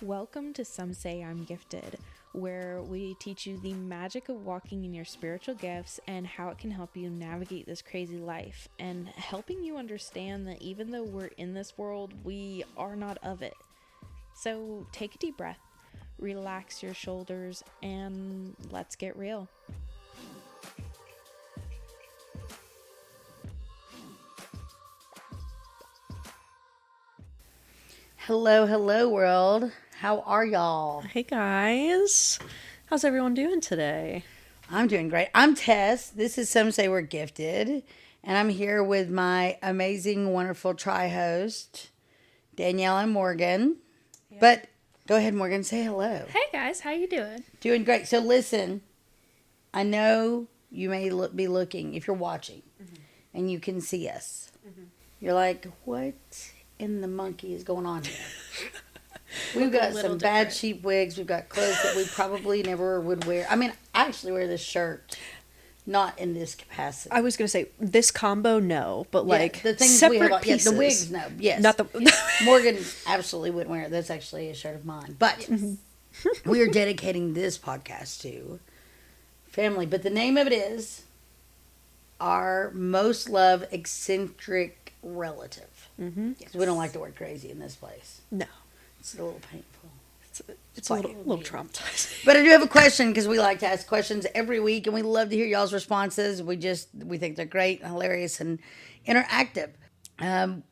Welcome to Some Say I'm Gifted, where we teach you the magic of walking in your spiritual gifts and how it can help you navigate this crazy life, and helping you understand that even though we're in this world, we are not of it. So take a deep breath, relax your shoulders, and let's get real. Hello, world. How are y'all? Hey guys, how's everyone doing today? I'm doing great. I'm Tess. This is Some Say We're Gifted. And I'm here with my amazing, wonderful tri-host, Danielle and Morgan. Yeah. But go ahead, Morgan, say hello. Hey guys, how you doing? Doing great. So listen, I know you may be looking, if you're watching, and you can see us. You're like, what in the monkey is going on here? We've got some bad cheap wigs. We've got clothes that we probably never would wear. I mean, I actually wear this shirt, not in this capacity. I was gonna say this combo, no, but like the things separate we have, pieces. The wigs, no, yes, not the. Morgan absolutely wouldn't wear it. That's actually a shirt of mine. But we are dedicating this podcast to family. But the name of it is our most loved eccentric relative. Mm-hmm. Yes. We don't like the word crazy in this place. No. It's a little painful. It's a little traumatizing. But I do have a question, because we like to ask questions every week, and we love to hear y'all's responses. We think they're great, and hilarious, and interactive.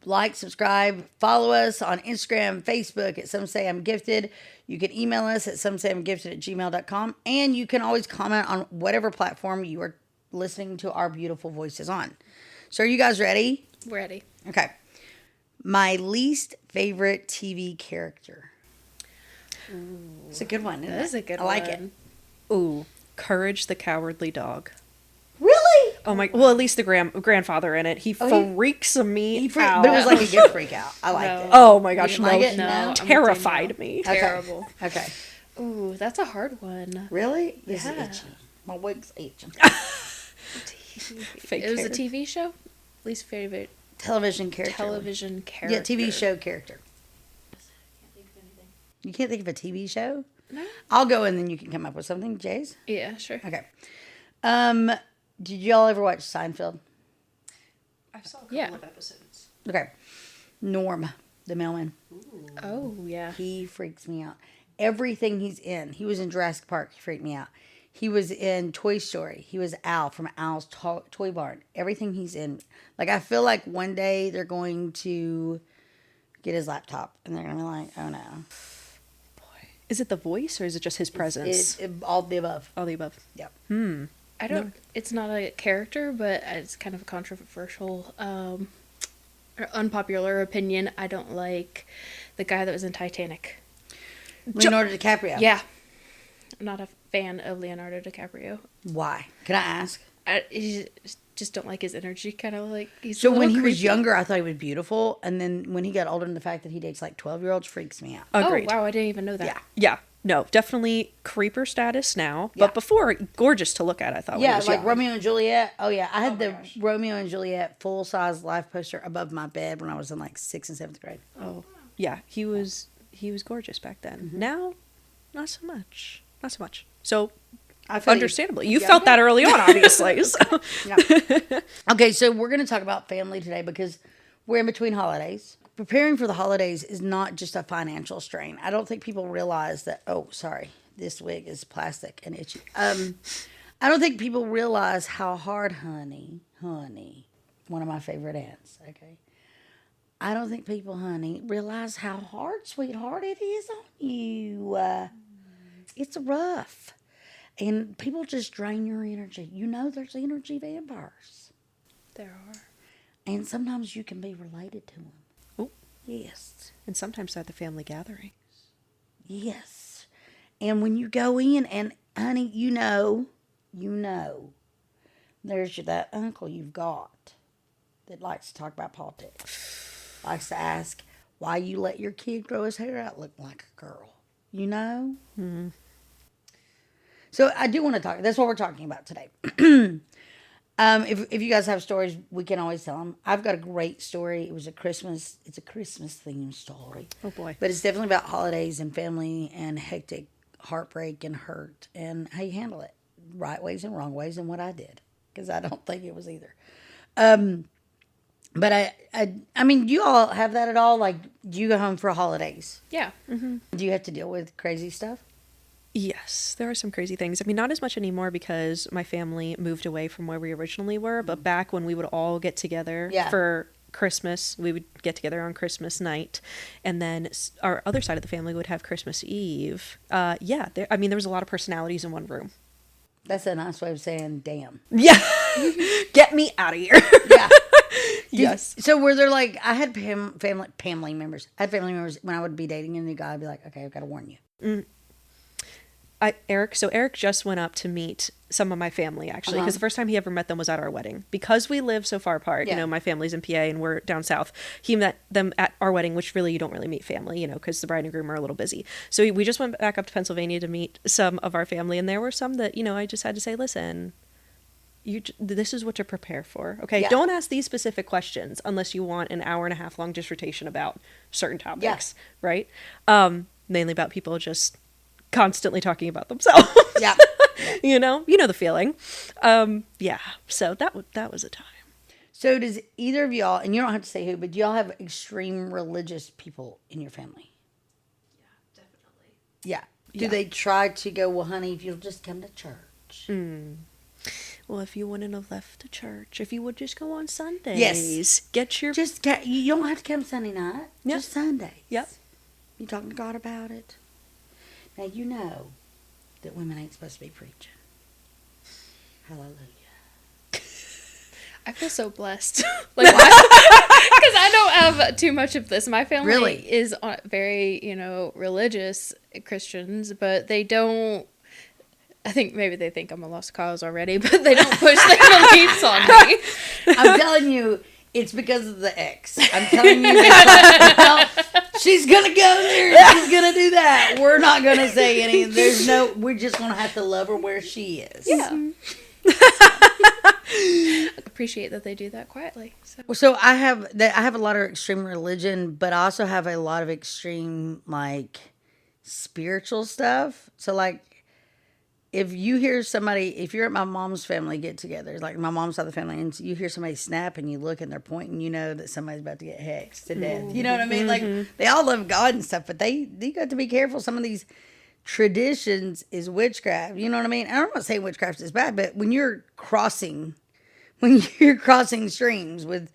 Like, subscribe, follow us on Instagram, Facebook at Some Say I'm Gifted. You can email us at somesayimgifted@gmail.com, and you can always comment on whatever platform you are listening to our beautiful voices on. So are you guys ready? Ready. Okay. My least favorite TV character. Ooh, it's a good one, isn't it? That is a good one. I like it. Ooh, Courage the Cowardly Dog. Really? Oh my! Well, at least the grandfather in it. He freaks me out. But it was like a good freak out. I liked it. Oh my gosh! You didn't like it? No, terrified me. Okay. Terrible. Okay. Ooh, that's a hard one. Really? This Yeah. is itchy. My wig's itching. Fake It was hair. a TV show? Least favorite Television character. television character. Yeah, TV show character. You can't think of a TV show? No. I'll go and then you can come up with something. Jays? Yeah, sure. Okay. Did y'all ever watch Seinfeld? I saw a couple of episodes. Okay. Norm, the mailman. Ooh. Oh, yeah. He freaks me out. Everything he's in. He was in Jurassic Park. He freaked me out. He was in Toy Story. He was Al from Al's Toy Barn. Everything he's in. Like, I feel like one day they're going to get his laptop. And they're going to be like, oh, no. Boy. Is it the voice or is it just his presence? All the above. All the above. Yep. I don't, It's not a character, but it's kind of a controversial, or unpopular opinion. I don't like the guy that was in Titanic. Leonardo DiCaprio. Yeah. I'm not a fan of Leonardo DiCaprio. Why? Can I ask? I just don't like his energy, kind of like he's So a when he little was creepy. younger, I thought he was beautiful. And then when he got older, and the fact that he dates like 12-year-olds freaks me out. Agreed. Oh, wow, I didn't even know that. Yeah. Yeah. No, definitely creeper status now. Yeah. But before, gorgeous to look at, I thought. when he Yeah, was like young. Romeo and Juliet. Oh, yeah. I had the gosh. Romeo and Juliet full-size life poster above my bed when I was in like 6th and 7th grade. Oh, yeah. He was gorgeous back then. Now, not so much. Not so much. So, I feel understandably, you felt that early on, obviously. So. Yeah. Okay, so we're going to talk about family today because we're in between holidays. Preparing for the holidays is not just a financial strain. I don't think people realize that, oh, sorry, this wig is plastic and itchy. I don't think people realize how hard, honey, one of my favorite aunts, okay? I don't think people, honey, realize how hard, sweetheart, it is on you. It's rough. And people just drain your energy. You know there's energy vampires. There are. And sometimes you can be related to them. Oh. Yes. And sometimes at the family gatherings. Yes. And when you go in and, honey, you know, there's that uncle you've got that likes to talk about politics. Likes to ask why you let your kid grow his hair out look like a girl. You know? Mm-hmm. So I do want to talk. That's what we're talking about today. If you guys have stories, we can always tell them. I've got a great story. It's a Christmas themed story. Oh boy. But it's definitely about holidays and family and hectic heartbreak and hurt and how you handle it. Right ways and wrong ways and what I did. Because I don't think it was either. But I mean, do you all have that at all? Like, do you go home for holidays? Yeah. Do you have to deal with crazy stuff? Yes, there are some crazy things. I mean, not as much anymore because my family moved away from where we originally were. But back when we would all get together for Christmas, we would get together on Christmas night. And then our other side of the family would have Christmas Eve. I mean, there was a lot of personalities in one room. That's a nice way of saying damn. Yeah. Get me out of here. Yeah. Yes. So were there like, I had family members. I had family members when I would be dating a new guy, I'd be like, okay, I've got to warn you. Eric just went up to meet some of my family, actually, because the first time he ever met them was at our wedding. Because we live so far apart, you know, my family's in PA and we're down south. He met them at our wedding, which really you don't really meet family, you know, because the bride and groom are a little busy. So we just went back up to Pennsylvania to meet some of our family, and there were some that, you know, I just had to say, listen, this is what to prepare for, okay? Yeah. Don't ask these specific questions unless you want an hour and a half long dissertation about certain topics, right? Mainly about people just constantly talking about themselves. Yeah. You know the feeling. So that was a time. So does either of y'all, and you don't have to say who, but do y'all have extreme religious people in your family? Yeah, definitely. Yeah. Do they try to go, well, honey, if you'll just come to church? Well, if you wouldn't have left the church, if you would just go on Sundays. Yes. You don't have to come Sunday night. Yep. Just Sundays. Yep. You talking to God about it. Now, you know that women ain't supposed to be preaching. Hallelujah. I feel so blessed. Like, because I don't have too much of this. My family Really? is very, religious Christians, but they don't. I think maybe they think I'm a lost cause already, but they don't push their beliefs on me. I'm telling you, it's because of the ex. I'm telling you, well, she's gonna go there. She's gonna do that. We're not gonna say anything. We're just gonna have to love her where she is. Yeah. Appreciate that they do that quietly. So I have a lot of extreme religion, but I also have a lot of extreme like spiritual stuff. So like, if you're at my mom's family get together, like my mom's side of the family, and you hear somebody snap and you look and they're pointing, you know that somebody's about to get hexed to death. You know what I mean? Like, they all love God and stuff, but they got to be careful. Some of these traditions is witchcraft. You know what I mean? And I'm not saying witchcraft is bad, but when you're crossing streams with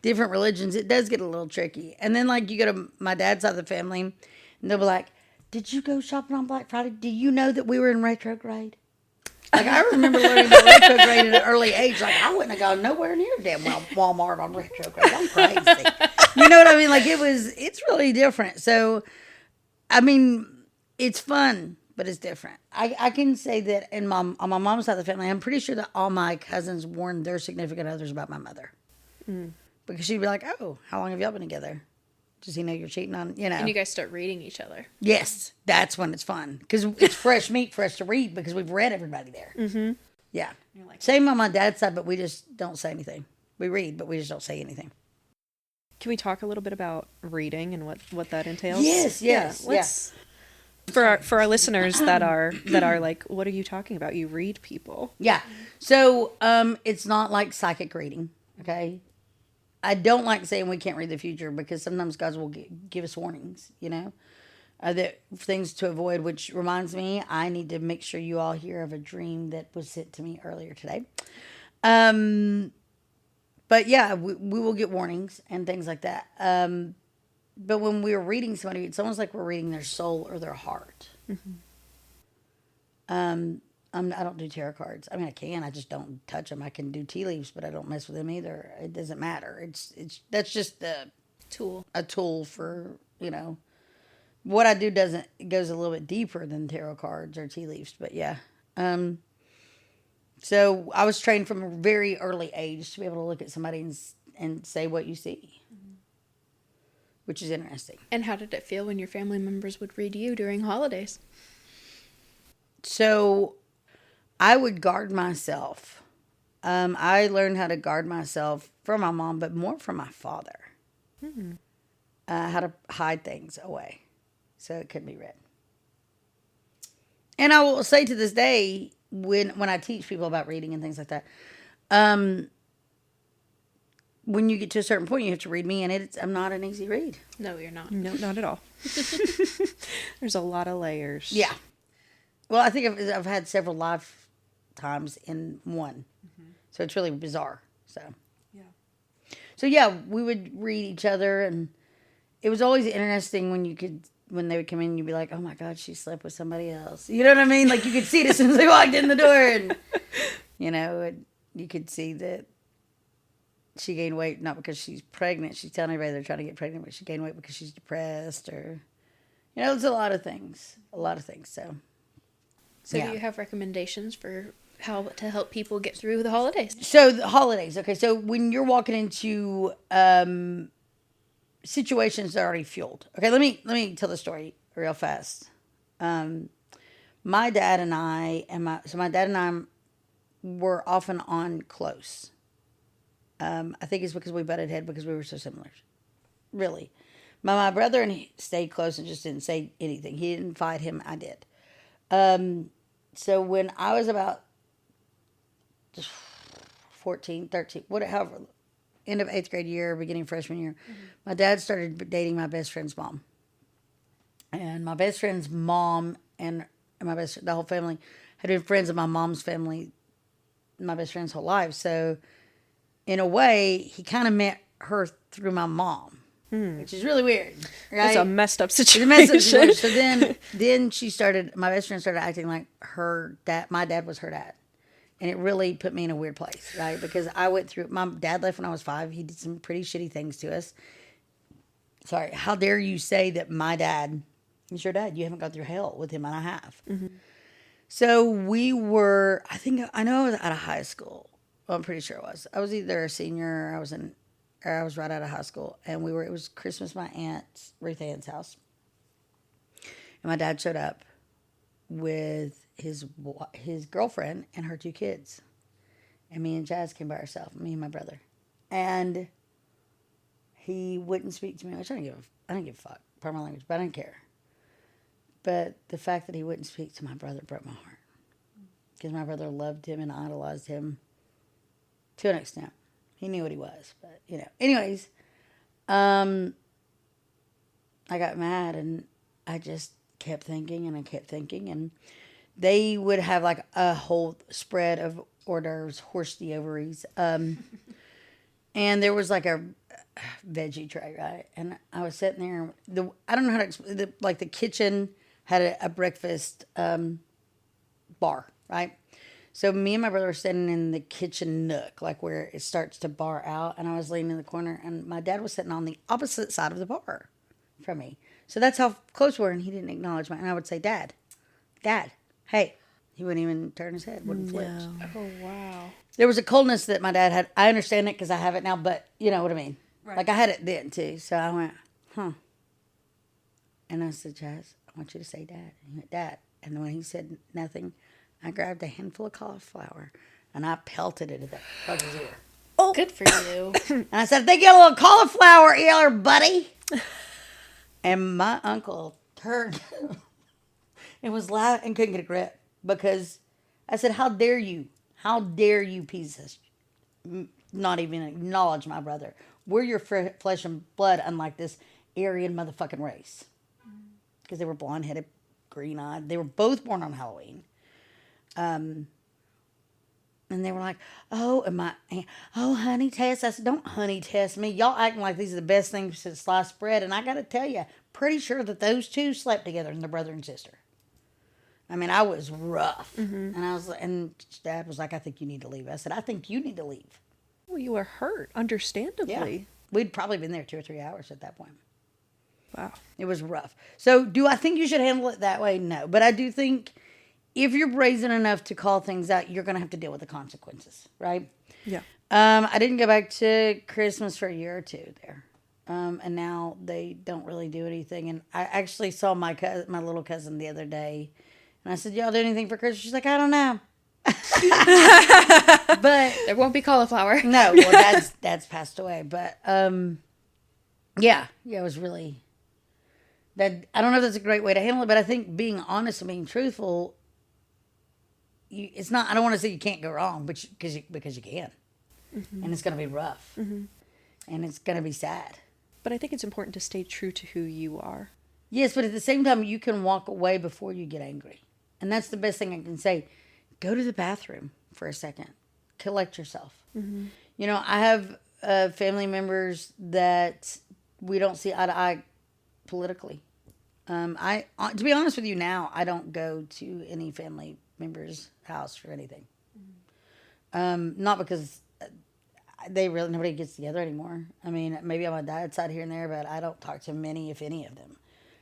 different religions, it does get a little tricky. And then like you go to my dad's side of the family, and they'll be like, did you go shopping on Black Friday? Do you know that we were in retrograde? Like, I remember learning about retrograde at an early age. Like, I wouldn't have gone nowhere near damn Walmart on retrograde. I'm crazy. You know what I mean? Like, it's really different. So, I mean, it's fun, but it's different. I can say that on my mom's side of the family, I'm pretty sure that all my cousins warned their significant others about my mother. Because she'd be like, oh, how long have y'all been together? Does he know you're cheating on, And you guys start reading each other. Yes, that's when it's fun. Because it's fresh meat for us to read because we've read everybody there. Mm-hmm. Yeah. Same on my dad's side, but we just don't say anything. We read, but we just don't say anything. Can we talk a little bit about reading and what that entails? Yes. For our listeners that are like, what are you talking about? You read people. Yeah. So it's not like psychic reading, okay? I don't like saying we can't read the future because sometimes God will give us warnings, that things to avoid, which reminds me, I need to make sure you all hear of a dream that was sent to me earlier today. But yeah, we will get warnings and things like that. But when we're reading somebody, it's almost like we're reading their soul or their heart. I don't do tarot cards. I mean, I can. I just don't touch them. I can do tea leaves, but I don't mess with them either. It doesn't matter. That's just a tool for, what I do it goes a little bit deeper than tarot cards or tea leaves, but yeah. So I was trained from a very early age to be able to look at somebody and say what you see, which is interesting. And how did it feel when your family members would read you during holidays? So I would guard myself I learned how to guard myself from my mom, but more from my father. How to hide things away so it couldn't be read. And I will say to this day, when I teach people about reading and things like that, when you get to a certain point, you have to read me, and I'm not an easy read. No, you're not. No, not at all. There's a lot of layers. Yeah. Well, I think I've had several lifetimes in one. So it's really bizarre. So yeah, we would read each other, and it was always interesting when they would come in, and you'd be like, oh my God, she slept with somebody else. You know what I mean? Like, you could see it as soon as they walked in the door, and, you could see that she gained weight, not because she's pregnant. She's telling everybody they're trying to get pregnant, but she gained weight because she's depressed, or, it's a lot of things. So yeah. Do you have recommendations for how to help people get through the holidays? So the holidays, okay. So when you're walking into situations that are already fueled. Okay, let me tell the story real fast. My dad and I were off and on close. I think it's because we butted head because we were so similar. Really. My brother and he stayed close and just didn't say anything. He didn't fight him. I did. So when I was about 14, 13, whatever, end of 8th grade year, beginning freshman year, my dad started dating my best friend's mom. And my best friend's mom and the whole family had been friends of my mom's family, my best friend's whole life. So in a way, he kind of met her through my mom, which is really weird, right? It's a messed up situation. So then my best friend started acting like her dad, my dad was her dad. And it really put me in a weird place, right? Because I went through, my dad left when I was 5. He did some pretty shitty things to us. Sorry, how dare you say that my dad is your dad? You haven't gone through hell with him, and I have. So we were, I know I was out of high school. Well, I'm pretty sure I was. I was either a senior or I was right out of high school. And it was Christmas at my Ruth Ann's house. And my dad showed up with his girlfriend and her 2 kids. And me and Jazz came by ourselves, me and my brother. And he wouldn't speak to me, which I didn't give a fuck, pardon my language, but I didn't care. But the fact that he wouldn't speak to my brother broke my heart. Because my brother loved him and idolized him to an extent. He knew what he was, but, Anyways, I got mad, and I just kept thinking, and they would have like a whole spread of hors d'oeuvres, horse the ovaries. And there was like a veggie tray, right? And I was sitting there. I don't know how to explain. The kitchen had a breakfast bar, right? So me and my brother were sitting in the kitchen nook, like where it starts to bar out. And I was leaning in the corner, and my dad was sitting on the opposite side of the bar from me. So that's how close we were, and he didn't acknowledge me. And I would say, Dad, hey. He wouldn't even turn his head, wouldn't flinch. Oh, wow. There was a coldness that my dad had. I understand it because I have it now, but you know what I mean. Right. Like I had it then too. So I went, And I said, Jazz, I want you to say Dad. And he went, Dad. And when he said nothing, I grabbed a handful of cauliflower and I pelted it at that fucker's ear. Oh, good for you. And I said, they get a little cauliflower ear, buddy. And my uncle turned and was loud and couldn't get a grip. Because I said, how dare you? How dare you pieces not even acknowledge my brother? We're your flesh and blood, unlike this Aryan motherfucking race. Because they were blonde-headed, green-eyed. They were both born on Halloween. And they were like, honey test. I said, don't honey test me. Y'all acting like these are the best things since sliced bread. And I got to tell you, pretty sure that those two slept together, and their brother and sister. I mean, I was rough. And Dad was like, I think you need to leave. I said, I think you need to leave. Well, you were hurt, understandably. Yeah. We'd probably been there 2 or 3 hours at that point. Wow. It was rough. So do I think you should handle it that way? No. But I do think if you're brazen enough to call things out, you're going to have to deal with the consequences, right? Yeah. I didn't go back to Christmas for a year or 2 there. And now they don't really do anything. And I actually saw my little cousin the other day. And I said, y'all do anything for Christmas? She's like, I don't know. But There won't be cauliflower. no, well, dad's passed away. But yeah, it was really that. I don't know if that's a great way to handle it, but I think being honest and being truthful, it's not. I don't want to say you can't go wrong, but because you can, and it's going to be rough, and it's going to be sad. But I think it's important to stay true to who you are. Yes, but at the same time, you can walk away before you get angry, and that's the best thing I can say. Go to the bathroom for a second, collect yourself. You know, I have family members that we don't see eye to eye politically. To be honest with you, now I don't go to any family member's house for anything. Not because nobody gets together anymore. I mean, maybe on my dad's side here and there, but I don't talk to many, if any of them.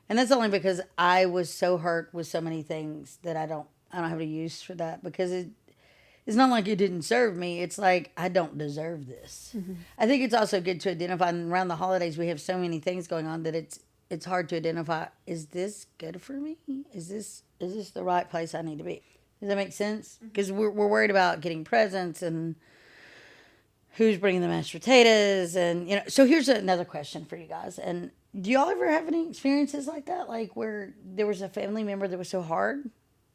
And that's only because I was so hurt with so many things that I don't have a use for that, because it's not like it didn't serve me. It's like, I don't deserve this. I think it's also good to identify, and around the holidays we have so many things going on that it's hard to identify, is this good for me? Is this the right place I need to be? Does that make sense? Because we're worried about getting presents and who's bringing the mashed potatoes, and so here's another question for you guys. And do y'all ever have any experiences like that, like where there was a family member that was so hard?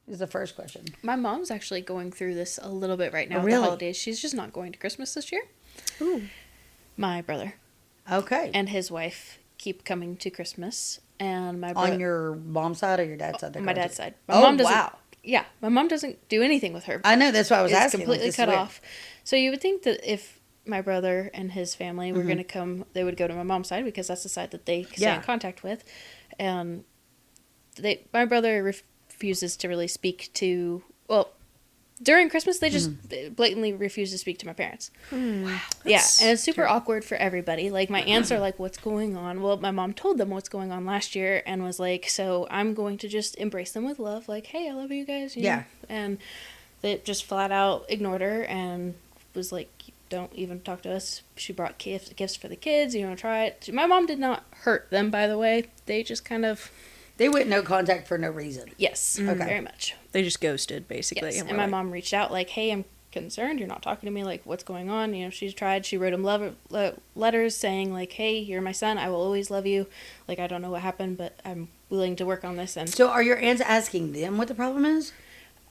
Is the first question. My mom's actually going through this a little bit right now with really? the holidays. She's just not going to Christmas this year. Ooh. My brother Okay. and his wife keep coming to Christmas, and my brother On your mom's side or your dad's side? my dad's side. My Oh, mom doesn't, wow. Yeah, my mom doesn't do anything with her. I know, that's why I was It's asking. completely This is cut weird. off. So you would think that if my brother and his family were going to come, they would go to my mom's side, because that's the side that they stay Yeah. in contact with. And my brother refuses to really speak to, well, during Christmas they just blatantly refuse to speak to my parents. Yeah, and it's super awkward for everybody. Like, my aunts are like, what's going on? Well, my mom told them what's going on last year and was like, so I'm going to just embrace them with love, like, hey, I love you guys, you know? And they just flat out ignored her and was like, don't even talk to us. She brought gifts for the kids, you want to try it? My mom did not hurt them, by the way. They just kind of... They went no contact for no reason. Yes, Okay. very much. They just ghosted, basically. Yes, we're and my like, mom reached out like, hey, I'm concerned. You're not talking to me. Like, what's going on? You know, she's tried. She wrote him letters saying, like, hey, you're my son. I will always love you. Like, I don't know what happened, but I'm willing to work on this. And So are your aunts asking them what the problem is?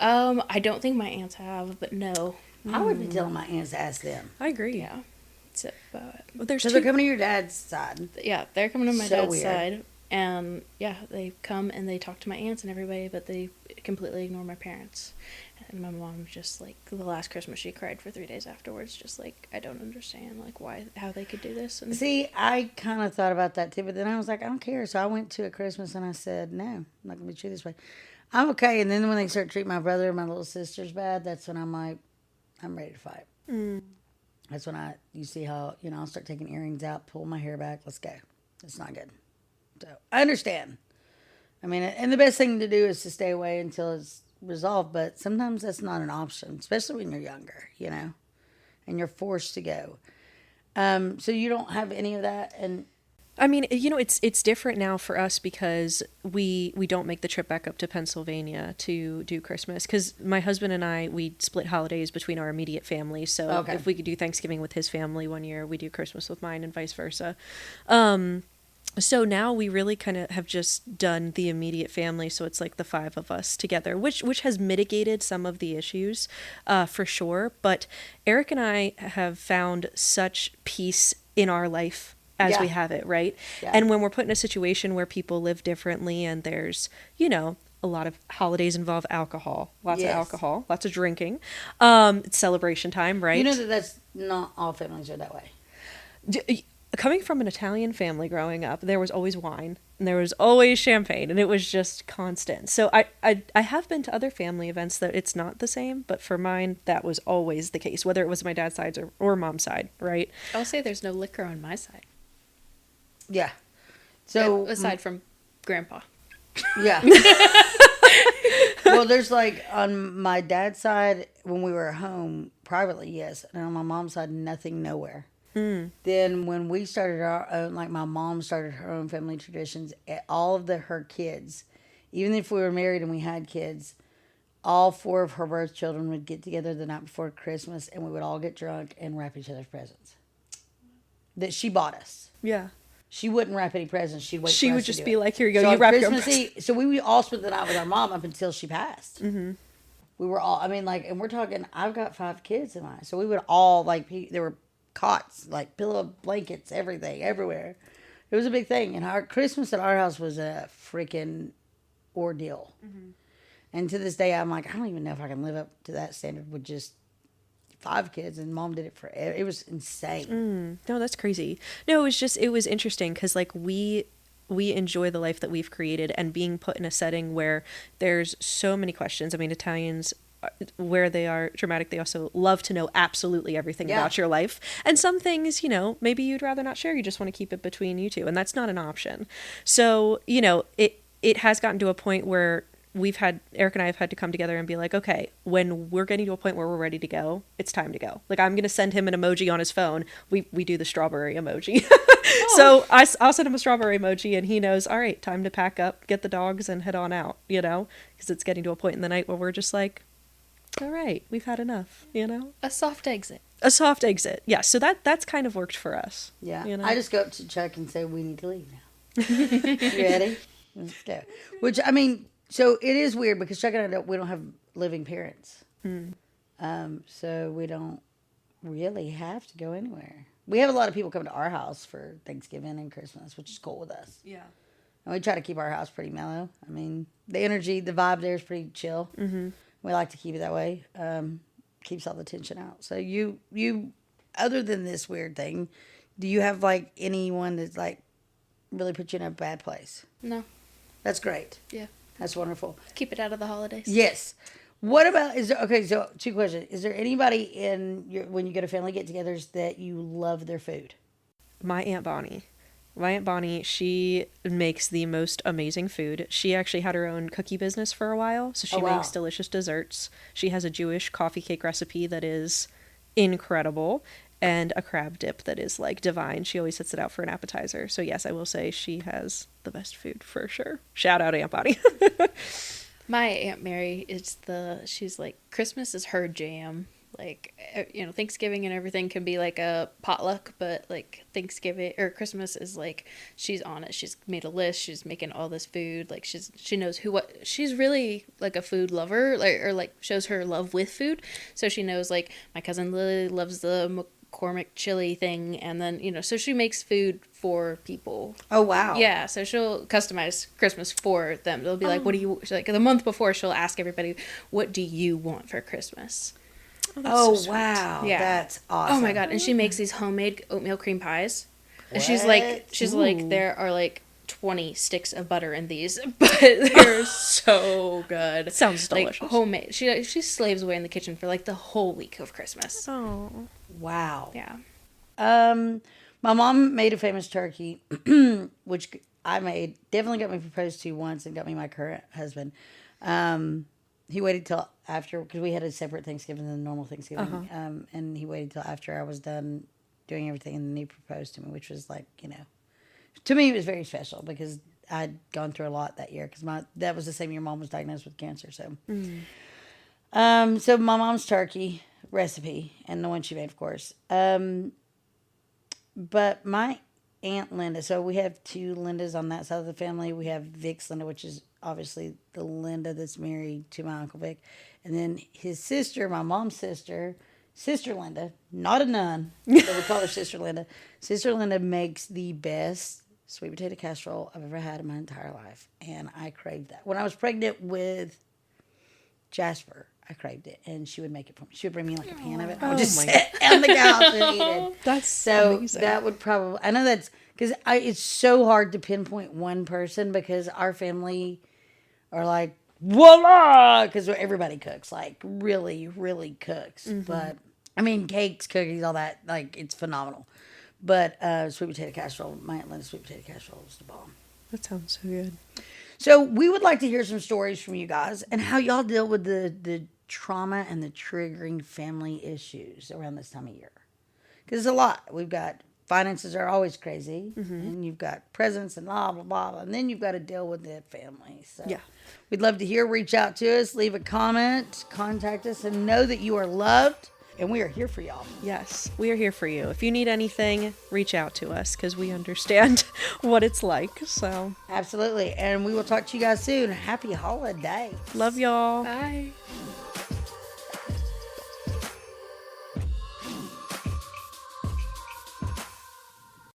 I don't think my aunts have, but no. I would be telling my aunts to ask them. I agree. Yeah. So, Well, there's So two. they're coming to your dad's side. yeah, they're coming to my So dad's weird. side. And, yeah, they come and they talk to my aunts and everybody, but they completely ignore my parents. And my mom just, like, the last Christmas, she cried for 3 days afterwards, just like, I don't understand, like, how they could do this. And See, I kind of thought about that too, but then I was like, I don't care. So I went to a Christmas and I said, no, I'm not going to be treated this way. I'm okay. And then when they start treating my brother and my little sisters bad, that's when I'm like, I'm ready to fight. That's when you see how, I'll start taking earrings out, pull my hair back. Let's go. It's not good. So I understand. I mean, and the best thing to do is to stay away until it's resolved, but sometimes that's not an option, especially when you're younger, and you're forced to go. So you don't have any of that, and I mean, it's different now for us because we don't make the trip back up to Pennsylvania to do Christmas, because my husband and I, we split holidays between our immediate family. So Okay. if we could do Thanksgiving with his family one year, we do Christmas with mine and vice versa. So now we really kind of have just done the immediate family. So it's like the five of us together, which has mitigated some of the issues, for sure. But Eric and I have found such peace in our life as we have it, right? Yeah. And when we're put in a situation where people live differently and there's, a lot of holidays involve alcohol, lots of Yes. alcohol, lots of drinking. It's celebration time, right? you know that's not all families are that way. Coming from an Italian family growing up, there was always wine and there was always champagne, and it was just constant. So I have been to other family events that it's not the same, but for mine, that was always the case, whether it was my dad's side or mom's side, right? I'll say there's no liquor on my side. Yeah. So aside from grandpa. yeah. Well, there's like on my dad's side when we were at home privately, yes, and on my mom's side, nothing, nowhere. Then when we started our own, like my mom started her own family traditions, all of her kids, even if we were married and we had kids, all 4 of her birth children would get together the night before Christmas, and we would all get drunk and wrap each other's presents that she bought us. Yeah. She wouldn't wrap any presents. She'd wait. She for would us just to do be it. like, "Here you go, So you on wrap your Christmas presents." Eve. So we all spent the night with our mom up until she passed. Mm-hmm. We were all. I mean, like, and we're talking. I've got 5 kids in mine, so we would all like. There were cots, like pillow blankets, everything, everywhere. It was a big thing, and our Christmas at our house was a freaking ordeal. Mm-hmm. And to this day, I'm like, I don't even know if I can live up to that standard with just 5 kids, and Mom did it for. It was insane. No, that's crazy. No, it was interesting because like we enjoy the life that we've created, and being put in a setting where there's so many questions. I mean, Italians, where they are dramatic, they also love to know absolutely everything about your life. And some things, maybe you'd rather not share. You just want to keep it between you two, and that's not an option. So, it has gotten to a point where Eric and I have had to come together and be like, okay, when we're getting to a point where we're ready to go, it's time to go. Like, I'm going to send him an emoji on his phone. We do the strawberry emoji. So I'll send him a strawberry emoji, and he knows, all right, time to pack up, get the dogs, and head on out, because it's getting to a point in the night where we're just like, all right, we've had enough, A soft exit. A soft exit. Yeah. So that's kind of worked for us. Yeah. I just go up to Chuck and say, we need to leave now. You ready? Let's go. Which, I mean, so it is weird because Chuck and I we don't have living parents. So we don't really have to go anywhere. We have a lot of people come to our house for Thanksgiving and Christmas, which is cool with us. Yeah. And we try to keep our house pretty mellow. I mean, the energy, the vibe there is pretty chill. Mm-hmm. We like to keep it that way. Keeps all the tension out. So you, other than this weird thing, do you have like anyone that's like really put you in a bad place? No. That's great. Yeah. That's wonderful. Keep it out of the holidays. Yes. What about, so 2 questions. Is there anybody when you go to family get-togethers that you love their food? My Aunt Bonnie, she makes the most amazing food. She actually had her own cookie business for a while, so she makes delicious desserts. She has a Jewish coffee cake recipe that is incredible, and a crab dip that is like divine. She always sets it out for an appetizer. So yes, I will say she has the best food for sure. Shout out Aunt Bonnie. My Aunt Mary she's like, Christmas is her jam. Like, Thanksgiving and everything can be like a potluck, but like Thanksgiving or Christmas is like, she's on it. She's made a list. She's making all this food. Like she knows she's really like a food lover, like shows her love with food. So she knows like my cousin Lily loves the McCormick chili thing, and then so she makes food for people. Oh wow. Yeah, so she'll customize Christmas for them. They'll be like, what do you like? The month before, she'll ask everybody, what do you want for Christmas? So wow. Yeah, that's awesome. Oh my god. And she makes these homemade oatmeal cream pies. And she's like there are like 20 sticks of butter in these, but they're so good. Sounds delicious. Like homemade. She slaves away in the kitchen for like the whole week of Christmas. Oh. Wow. Yeah. My mom made a famous turkey, which I made. Definitely got me proposed to once and got me my current husband. He waited till after, because we had a separate Thanksgiving than the normal Thanksgiving. And he waited till after I was done doing everything, and then he proposed to me, which was like, to me it was very special because I'd gone through a lot that year, because that was the same year Mom was diagnosed with cancer. So, so my mom's turkey recipe, and the one she made, of course. But my Aunt Linda, so we have 2 Lindas on that side of the family. We have Vic's Linda, which is obviously the Linda that's married to my Uncle Vic. And then his sister, my mom's sister, Sister Linda, not a nun, but we call her Sister Linda. Sister Linda makes the best sweet potato casserole I've ever had in my entire life. And I craved that. When I was pregnant with Jasper, I craved it, and she would make it for me. She would bring me like a pan of it. I would just sit on the couch and eat it. That's so amazing. That would probably, I know that's, because it's so hard to pinpoint one person, because our family are like, voila, because everybody cooks, like really, really cooks. Mm-hmm. But, I mean, cakes, cookies, all that, like, it's phenomenal. But sweet potato casserole, my Aunt Linda's sweet potato casserole is the bomb. That sounds so good. So we would like to hear some stories from you guys and how y'all deal with the trauma and the triggering family issues around this time of year. Because it's a lot. We've got finances are always crazy, and you've got presents and blah, blah, blah, and then you've got to deal with the family. So Yeah. we'd love to hear. Reach out to us, leave a comment, contact us, and know that you are loved, and we are here for y'all. Yes, we are here for you. If you need anything, reach out to us because we understand what it's like. So Absolutely, and we will talk to you guys soon. Happy holidays. love y'all. Bye.